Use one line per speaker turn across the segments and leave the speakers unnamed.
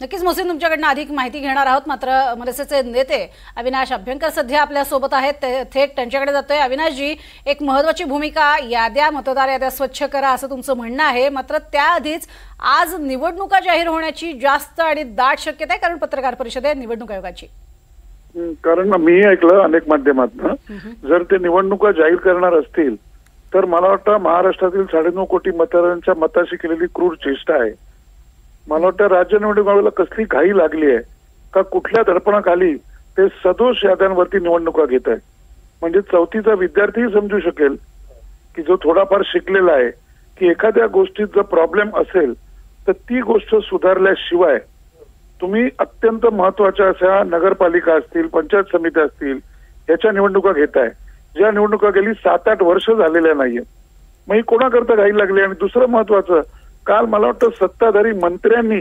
नक्कीच मोहसिन, तुमच्याकडनं अधिक माहिती घेणार आहोत. मात्र मनसेचे नेते अविनाश अभ्यंकर सध्या आपल्या सोबत आहेत, थेट त्यांच्याकडे जातोय. अविनाशजी, एक महत्त्वाची भूमिका याद्या, मतदार याद्या स्वच्छ करा असं तुमचं म्हणणं आहे. मात्र त्याआधीच आज निवडणुका जाहीर होण्याची जास्त आणि दाट शक्यता आहे, कारण पत्रकार परिषद आहे निवडणूक आयोगाची.
कारण मी ऐकलं अनेक माध्यमातून, जर ते निवडणुका जाहीर करणार असतील तर मला वाटतं महाराष्ट्रातील 9.5 कोटी मतदारांच्या मताशी केलेली क्रूर चेष्टा आहे. मला वाटतं राज्य निवडणूक आयोगाला कसली घाई लागली आहे का, कुठल्या दडपणाखाली ते सदोष याद्यांवरती निवडणुका घेत आहेत. म्हणजे चौथीचा विद्यार्थीही समजू शकेल की जो थोडाफार शिकलेला आहे की एखाद्या गोष्टीत जर प्रॉब्लेम असेल तर ती गोष्ट सुधारल्याशिवाय तुम्ही अत्यंत महत्वाच्या अशा नगरपालिका असतील, पंचायत समित्या असतील, याच्या निवडणुका घेताय, ज्या निवडणुका गेली 7-8 वर्ष झालेल्या नाहीये. मग ही कोणाकरता घाई लागली. आणि दुसरं महत्वाचं, काल मला वाटतं सत्ताधारी मंत्र्यांनी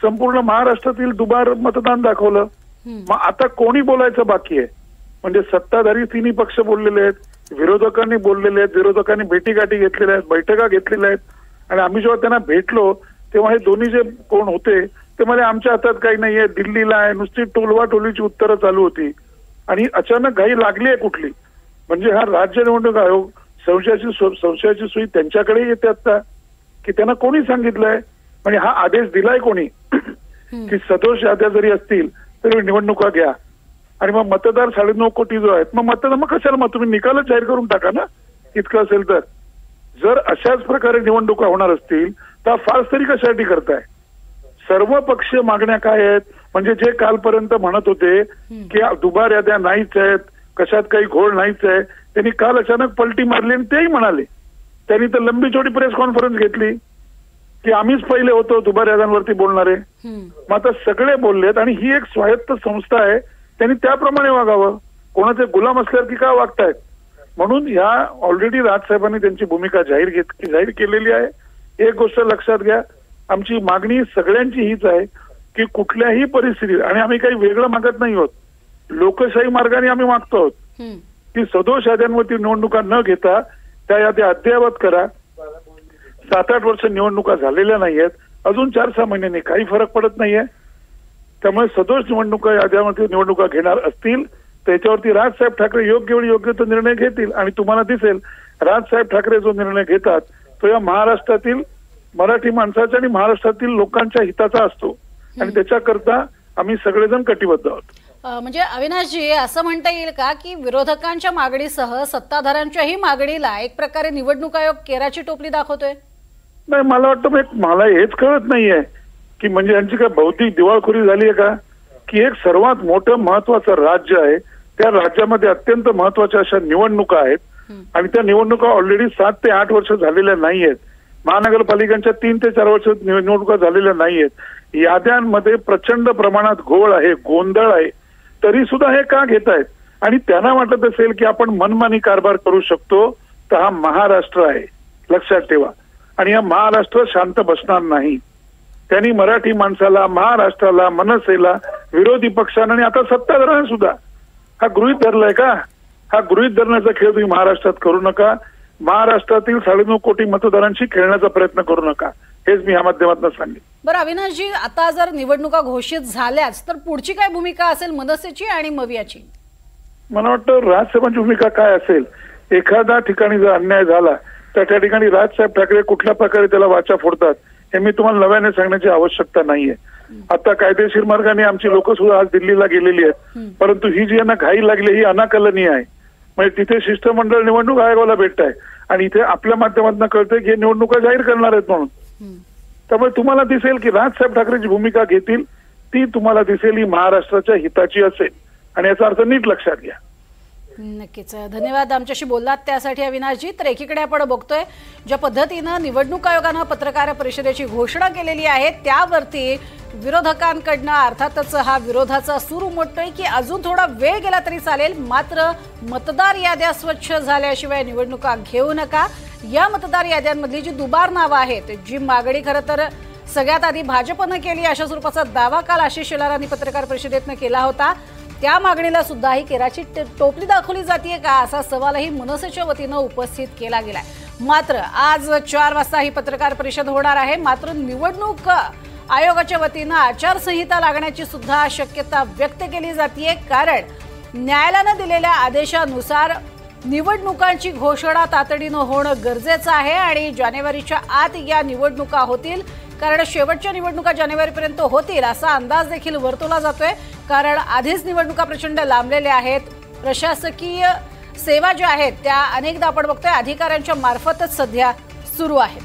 संपूर्ण महाराष्ट्रातील दुबार मतदान दाखवलं. मग आता कोणी बोलायचं बाकी आहे. म्हणजे सत्ताधारी तिन्ही पक्ष बोललेले आहेत, विरोधकांनी बोललेले आहेत, विरोधकांनी भेटीगाठी घेतलेल्या आहेत, बैठका घेतलेल्या आहेत. आणि आम्ही जेव्हा त्यांना भेटलो तेव्हा हे दोन्ही जे कोण होते ते म्हणजे आमच्या हातात काही नाहीये, दिल्लीला आहे, नुसती टोलवा टोलीची उत्तरं चालू होती. आणि अचानक घाई लागली आहे कुठली. म्हणजे हा राज्य निवडणूक आयोग संशयाची सुई त्यांच्याकडे येते आता की त्यांना कोणी सांगितलंय. म्हणजे हा आदेश दिलाय कोणी की सदोष याद्या जरी असतील तरी निवडणुका घ्या. आणि मग मतदार 9.5 कोटी जो आहेत, मग मतदार मग कशाला, मग तुम्ही निकालच जाहीर करून टाका ना, इतकं असेल तर. जर अशाच प्रकारे निवडणुका होणार असतील तर फार्स तरी कशासाठी करताय. सर्व पक्षीय मागण्या काय आहेत. म्हणजे जे कालपर्यंत म्हणत होते की दुबार याद्या नाहीच आहेत, कशात काही घोळ नाहीच आहे, त्यांनी काल अचानक पलटी मारली आणि तेही म्हणाले. त्यांनी तर लंबी चौडी प्रेस कॉन्फरन्स घेतली की आम्हीच पहिले होतो दुबार याद्यांवरती बोलणारे. मग आता सगळे बोललेत आणि ही एक स्वायत्त संस्था आहे, त्यांनी त्याप्रमाणे वागावं. कोणाचे गुलाम असल्यावर की का वागतायत. म्हणून ह्या ऑलरेडी राजसाहेबांनी त्यांची भूमिका जाहीर केलेली आहे. एक गोष्ट लक्षात घ्या, आमची मागणी सगळ्यांची हीच आहे की कुठल्याही परिस्थितीत, आणि आम्ही काही वेगळं मागत नाही आहोत, लोकशाही मार्गाने आम्ही मागतो आहोत की सदोष याद्यांवरती निवडणुका न घेता त्या याद्या अद्ययावत करा. 7-8 वर्ष निवडणुका झालेल्या नाहीयेत, अजून 4-6 महिन्यांनी काही फरक पडत नाहीये. त्यामुळे सदोष निवडणुका याद्यामध्ये निवडणुका घेणार असतील त्याच्यावरती राजसाहेब ठाकरे योग्य वेळी योग्य तो निर्णय घेतील. आणि तुम्हाला दिसेल राजसाहेब ठाकरे जो निर्णय घेतात तो या महाराष्ट्रातील मराठी माणसाच्या आणि महाराष्ट्रातील लोकांच्या हिताचा असतो. आणि त्याच्याकरता आम्ही सगळेजण कटिबद्ध आहोत.
म्हणजे अविनाशजी, असं म्हणता येईल का की विरोधकांच्या मागणीसह सत्ताधाऱ्यांच्याही मागणीला एक प्रकारे निवडणूक आयोग केराची टोपली दाखवतोय?
नाही, मला वाटतं मला हेच कळत नाहीये की म्हणजे यांची काय भौतिक दिवाळखोरी झाली आहे का, की एक सर्वात मोठं महत्वाचं राज्य आहे, त्या राज्यामध्ये अत्यंत महत्वाच्या अशा निवडणुका आहेत आणि त्या निवडणुका ऑलरेडी 7 ते 8 वर्ष झालेल्या नाहीयेत. महानगरपालिकांच्या 3 ते 4 वर्ष निवडणुका झालेल्या नाहीयेत. याद्यांमध्ये प्रचंड प्रमाणात घोळ आहे, गोंधळ आहे, तरी सुद्धा हे का घेत आहेत. आणि त्यांना वाटत असेल की आपण मनमानी कारभार करू शकतो, तर हा महाराष्ट्र आहे, लक्षात ठेवा. आणि हा महाराष्ट्र शांत बसणार नाही. त्यांनी मराठी माणसाला, महाराष्ट्राला, मनसेला, विरोधी पक्षांना आणि आता सत्ताधाऱ्यांना सुद्धा हा गृहीत धरलाय का. हा गृहीत धरण्याचा खेळ तुम्ही महाराष्ट्रात करू नका. महाराष्ट्रातील 9.5 कोटी मतदारांशी खेळण्याचा प्रयत्न करू नका, हेच मी या माध्यमातून सांगेन.
बरं अविनाशजी, आता जर निवडणुका घोषित झाल्याच तर पुढची काय भूमिका असेल मनसेची आणि मवियाची?
मला वाटतं राजसाहेबांची भूमिका काय असेल. एखाद्या ठिकाणी जर अन्याय झाला तर त्या ठिकाणी राजसाहेब ठाकरे कुठल्या प्रकारे त्याला वाचा फोडतात हे मी तुम्हाला नव्याने सांगण्याची आवश्यकता नाहीये. आता कायदेशीर मार्गाने आमची लोक सुद्धा आज दिल्लीला गेलेली आहेत, परंतु ही जी यांना घाई लागली ही अनाकलनीय आहे. म्हणजे तिथे शिष्टमंडळ निवडणूक आयोगाला भेटत आहे आणि इथे आपल्या माध्यमातून कळतंय की निवडणुका जाहीर करणार आहेत म्हणून. त्यामुळे तुम्हाला दिसेल की राजसाहेब ठाकरेची भूमिका घेतील ती तुम्हाला दिसेल ही महाराष्ट्राच्या हिताची असेल. आणि याचा अर्थ नीट लक्षात घ्या.
नक्कीच, धन्यवाद आमच्याशी बोललात त्यासाठी अविनाशजी. तर एकीकडे आपण बघतोय ज्या पद्धतीनं निवडणूक आयोगानं पत्रकार परिषदेची घोषणा केलेली आहे त्यावरती विरोधकांकडनं अर्थातच हा विरोधाचा सूर उमटतोय की अजून थोडा वेळ गेला तरी चालेल, मात्र मतदार याद्या स्वच्छ झाल्याशिवाय निवडणुका घेऊ नका. या मतदार याद्यांमधली जी दुबार नावं आहेत, जी मागणी खरं तर सगळ्यात आधी भाजपनं केली अशा स्वरूपाचा दावा काल आशिष शेलारांनी पत्रकार परिषदेतनं केला होता, त्या मागणीला सुद्धा ही केराची टोपली दाखवली जाते का असा सवालही मनसेच्या वतीनं उपस्थित केला गेलाय. मात्र आज 4 वाजता ही पत्रकार परिषद होणार आहे. मात्र निवडणूक आयोगाच्या वतीनं आचारसंहिता लागण्याची सुद्धा शक्यता व्यक्त केली जाते, कारण न्यायालयानं दिलेल्या आदेशानुसार निवडणुकांची घोषणा तातडीनं होणं गरजेचं आहे आणि जानेवारीच्या आत या निवडणुका होतील, कारण शेवटच्या निवडणुका जानेवारीपर्यंत होतील असा अंदाज देखील वर्तवला जातोय, कारण आधीच निवडणुका प्रचंड लांबलेल्या आहेत. प्रशासकीय सेवा ज्या आहेत त्या अनेकदा आपण बघतोय अधिकाऱ्यांच्या मार्फतच सध्या सुरू आहेत.